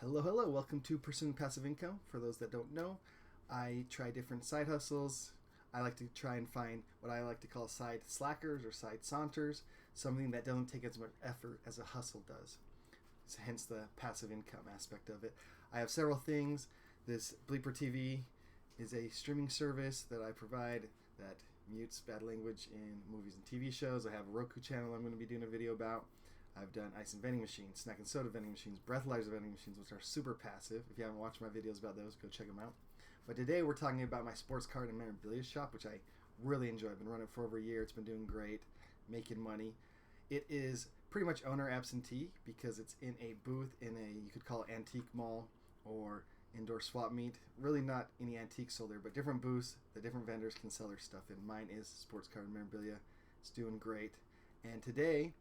Hello, hello. Welcome to Pursuing Passive Income. For those that don't know, I try different side hustles. I like to try and find what I like to call side slackers or side saunters, something that doesn't take as much effort as a hustle does. So hence the passive income aspect of it. I have several things. This Bleeper TV is a streaming service that I provide that mutes bad language in movies and TV shows. I have a Roku channel I'm going to be doing a video about. I've done ice and vending machines, snack and soda vending machines, breathalyzer vending machines, which are super passive. If you haven't watched my videos about those, go check them out. But today we're talking about my sports card and memorabilia shop, which I really enjoy. I've been running for over a year. It's been doing great, making money. It is pretty much owner absentee because it's in a booth in a, you could call it antique mall or indoor swap meet. Really not any antiques sold there, but different booths that different vendors can sell their stuff in. Mine is sports card and memorabilia. It's doing great. And today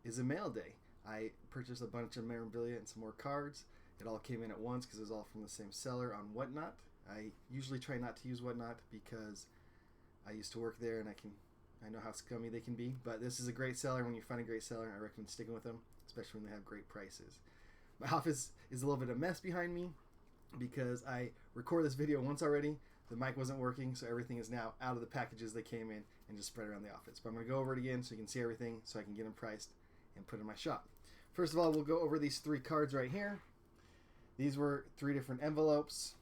is a mail day. I purchased a bunch of memorabilia and some more cards. It all came in at once because it was all from the same seller on Whatnot. I usually try not to use Whatnot because I used to work there and I know how scummy they can be. But this is a great seller. When you find a great seller, I recommend sticking with them, especially when they have great prices. My office is a little bit of a mess behind me because I recorded this video once already. The mic wasn't working, so everything is now out of the packages they came in and just spread around the office. But I'm going to go over it again so you can see everything so I can get them priced and put in my shop. First of all, we'll go over these three cards right here. These were three different envelopes.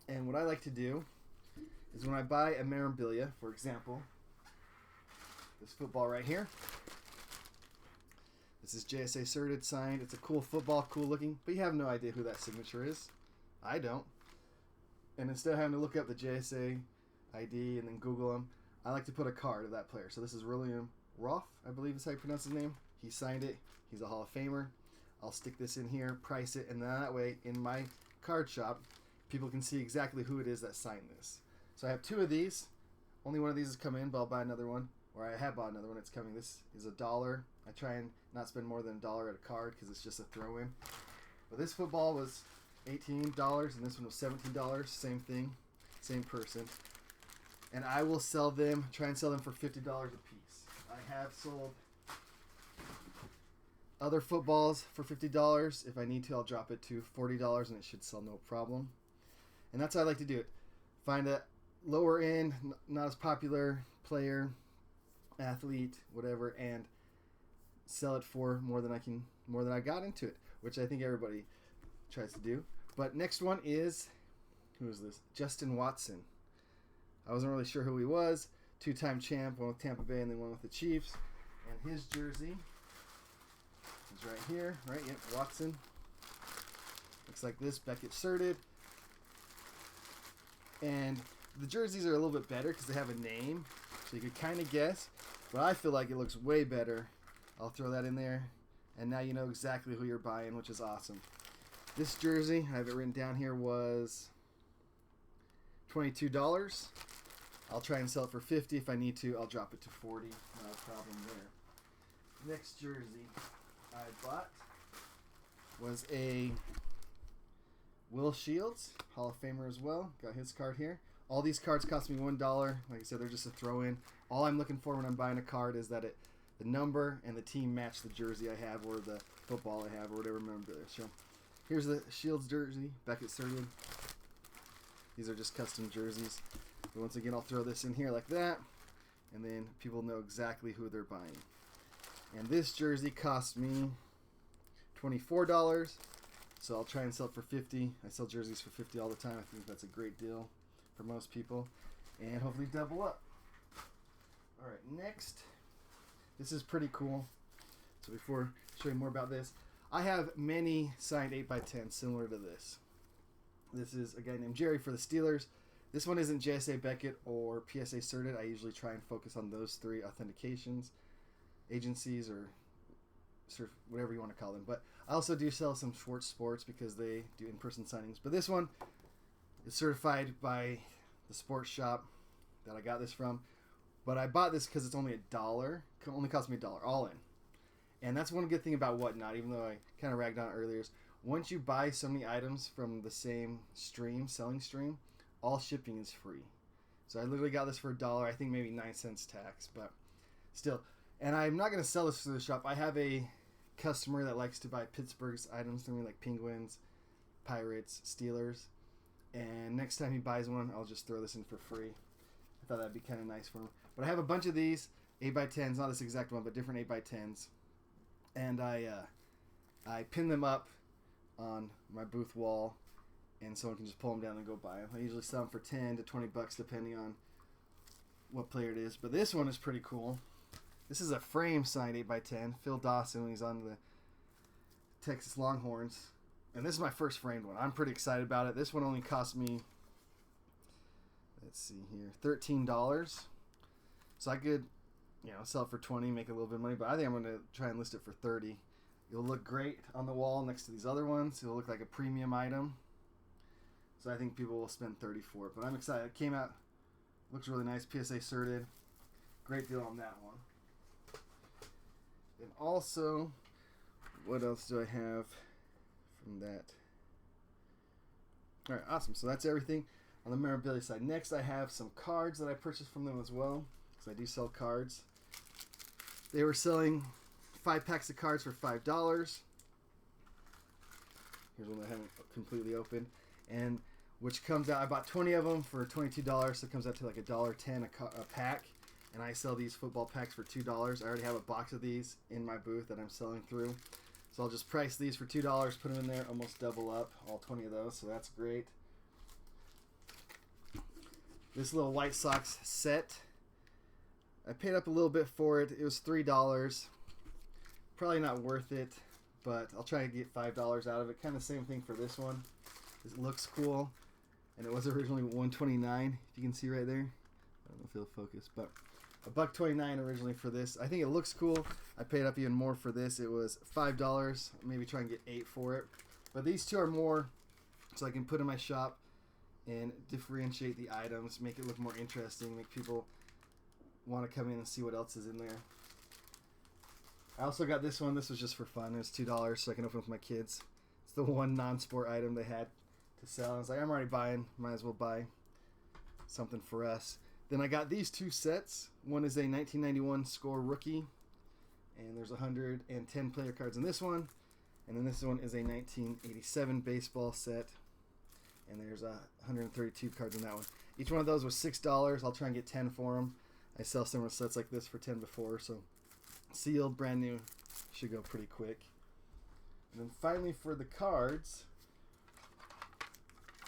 And what I like to do is when I buy a memorabilia, for example, this football right here. This is JSA certed, signed. It's a cool football, cool looking, but you have no idea who that signature is. I don't. And instead of having to look up the JSA ID and then Google them, I like to put a card of that player. So this is William Roth, I believe is how you pronounce his name. He signed it. He's a Hall of Famer. I'll stick this in here, price it, and then that way in my card shop, people can see exactly who it is that signed this. So I have two of these. Only one of these has come in, but I'll buy another one. Or I have bought another one. It's coming. This is $1. I try and not spend more than $1 at a card because it's just a throw-in. But this football was $18 and this one was $17. Same thing, same person. And I will sell them, try and sell them for $50 a piece. I have sold other footballs for $50. If I need to, I'll drop it to $40 and it should sell no problem. And that's how I like to do it. Find a lower end, not as popular player, athlete, whatever, and sell it for more than I got into it, which I think everybody tries to do. But next one is, who is this? Justin Watson. I wasn't really sure who he was. Two-time champ, one with Tampa Bay and then one with the Chiefs. And his jersey is right here, right? Yep, Watson. Looks like this, Beckett certed. And the jerseys are a little bit better because they have a name, so you could kind of guess. But I feel like it looks way better. I'll throw that in there. And now you know exactly who you're buying, which is awesome. This jersey, I have it written down here, was $22. I'll try and sell it for $50. If I need to, I'll drop it to $40. Not a problem there. Next jersey I bought was a Will Shields, Hall of Famer as well. Got his card here. All these cards cost me $1. Like I said, they're just a throw-in. All I'm looking for when I'm buying a card is that the number and the team match the jersey I have or the football I have or whatever memorabilia. So here's the Shields jersey, Beckett certed. These are just custom jerseys. But once again, I'll throw this in here like that, and then people know exactly who they're buying. And this jersey cost me $24, so I'll try and sell it for $50. I sell jerseys for $50 all the time. I think that's a great deal for most people, and hopefully double up. All right, next, this is pretty cool. So before I show you more about this, I have many signed 8x10 similar to this. This is a guy named Jerry for the Steelers. This one isn't JSA Beckett or PSA certed. I usually try and focus on those three authentications, agencies, or sort of whatever you want to call them. But I also do sell some Schwartz Sports because they do in-person signings. But this one is certified by the sports shop that I got this from. But I bought this because it's only $1. It only cost me $1, all in. And that's one good thing about Whatnot, even though I kind of ragged on it earlier, is once you buy so many items from the same stream, selling stream, all shipping is free. So I literally got this for $1. I think maybe 9 cents tax, but still. And I'm not going to sell this to the shop. I have a customer that likes to buy Pittsburgh's items from me, like penguins, Pirates, Steelers. And next time he buys one, I'll just throw this in for free. I thought that'd be kind of nice for him. But I have a bunch of these 8x10s, not this exact one, but different 8x10s. And I pin them up on my booth wall, and someone can just pull them down and go buy them. I usually sell them for $10 to $20 depending on what player it is. But this one is pretty cool. This is a frame signed 8x10. Phil Dawson when he's on the Texas Longhorns. And this is my first framed one. I'm pretty excited about it. This one only cost me, let's see here, $13. So I could, sell it for $20, make a little bit of money. But I think I'm going to try and list it for $30. It'll look great on the wall next to these other ones. It'll look like a premium item. So I think people will spend $30 for it. But I'm excited. It came out, looks really nice. PSA certed. Great deal on that one. And also, what else do I have from that? All right, awesome. So that's everything on the memorabilia side. Next, I have some cards that I purchased from them as well, because I do sell cards. They were selling 5 packs of cards for $5. Here's one that I haven't completely opened, and which comes out. I bought 20 of them for $22, so it comes out to like $1.10 a pack. And I sell these football packs for $2. I already have a box of these in my booth that I'm selling through. So I'll just price these for $2, put them in there, almost double up, all 20 of those, so that's great. This little White Sox set, I paid up a little bit for it. It was $3. Probably not worth it, but I'll try to get $5 out of it. Kind of same thing for this one. It looks cool, and it was originally $129, if you can see right there. I don't know if it'll focus, but $1.29 originally for this. I think it looks cool. I paid up even more for this. It was $5. Maybe try and get $8 for it. But these two are more so I can put in my shop and differentiate the items, make it look more interesting, make people want to come in and see what else is in there. I also got this one. This was just for fun. It was $2 so I can open it with my kids. It's the one non-sport item they had to sell. I was like, I'm already buying. Might as well buy something for us. Then I got these two sets. One is a 1991 score rookie, and there's 110 player cards in this one. And then this one is a 1987 baseball set, and there's 132 cards in that one. Each one of those was $6. I'll try and get 10 for them. I sell similar sets like this for 10 before, so sealed, brand new, should go pretty quick. And then finally for the cards,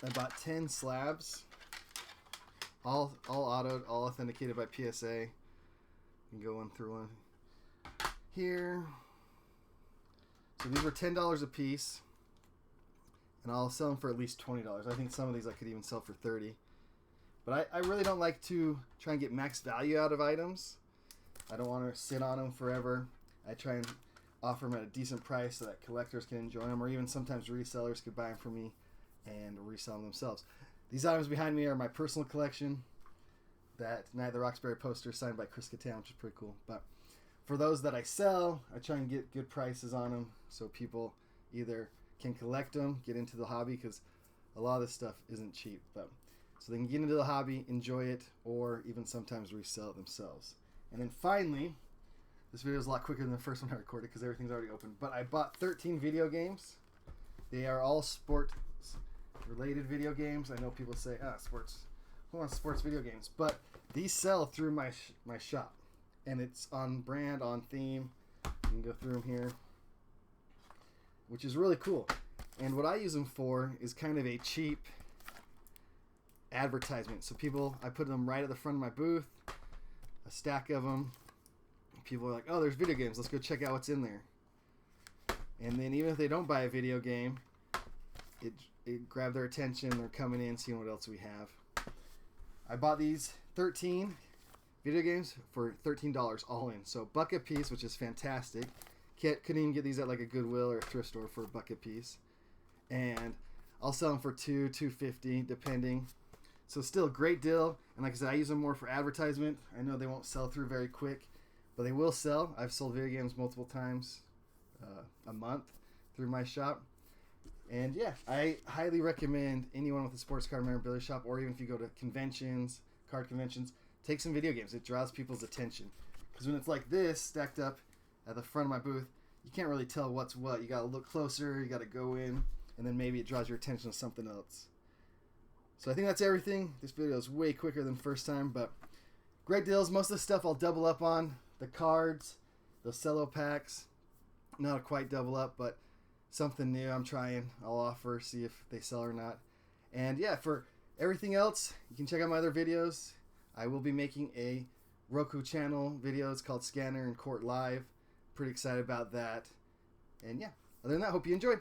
I bought 10 slabs. All autoed, all authenticated by PSA. You can go one through one here. So these were $10 a piece, and I'll sell them for at least $20. I think some of these I could even sell for $30. But I really don't like to try and get max value out of items. I don't want to sit on them forever. I try and offer them at a decent price so that collectors can enjoy them, or even sometimes resellers could buy them from me and resell them themselves. These items behind me are my personal collection. That Night of the Roxbury poster signed by Chris Kattan, which is pretty cool. But for those that I sell, I try and get good prices on them so people either can collect them, get into the hobby, because a lot of this stuff isn't cheap. But so they can get into the hobby, enjoy it, or even sometimes resell it themselves. And then finally, this video is a lot quicker than the first one I recorded because everything's already open. But I bought 13 video games. They are all sport-related video games. I know people say, sports. Who wants sports video games? But these sell through my shop. And it's on brand, on theme. You can go through them here, which is really cool. And what I use them for is kind of a cheap advertisement. So I put them right at the front of my booth, a stack of them. People are like, oh, there's video games. Let's go check out what's in there. And then even if they don't buy a video game, it grabbed their attention. They're coming in, seeing what else we have. I bought these 13 video games for $13 all in. So $1 a piece, which is fantastic. Couldn't even get these at like a Goodwill or a thrift store for $1 a piece. And I'll sell them for $2.50 depending. So still a great deal. And like I said, I use them more for advertisement. I know they won't sell through very quick, but they will sell. I've sold video games multiple times a month through my shop. And yeah, I highly recommend anyone with a sports card memorabilia shop, or even if you go to conventions, card conventions, take some video games. It draws people's attention. Because when it's like this, stacked up at the front of my booth, you can't really tell what's what. You got to look closer. You got to go in. and then maybe it draws your attention to something else. So I think that's everything. This video is way quicker than first time, but great deals. Most of the stuff I'll double up on. The cards, those cello packs, not quite double up, but something new I'm trying. I'll offer, see if they sell or not. And yeah, for everything else, you can check out my other videos. I will be making a Roku channel video. It's called Scanner and Court Live. Pretty excited about that. And yeah, other than that, hope you enjoyed.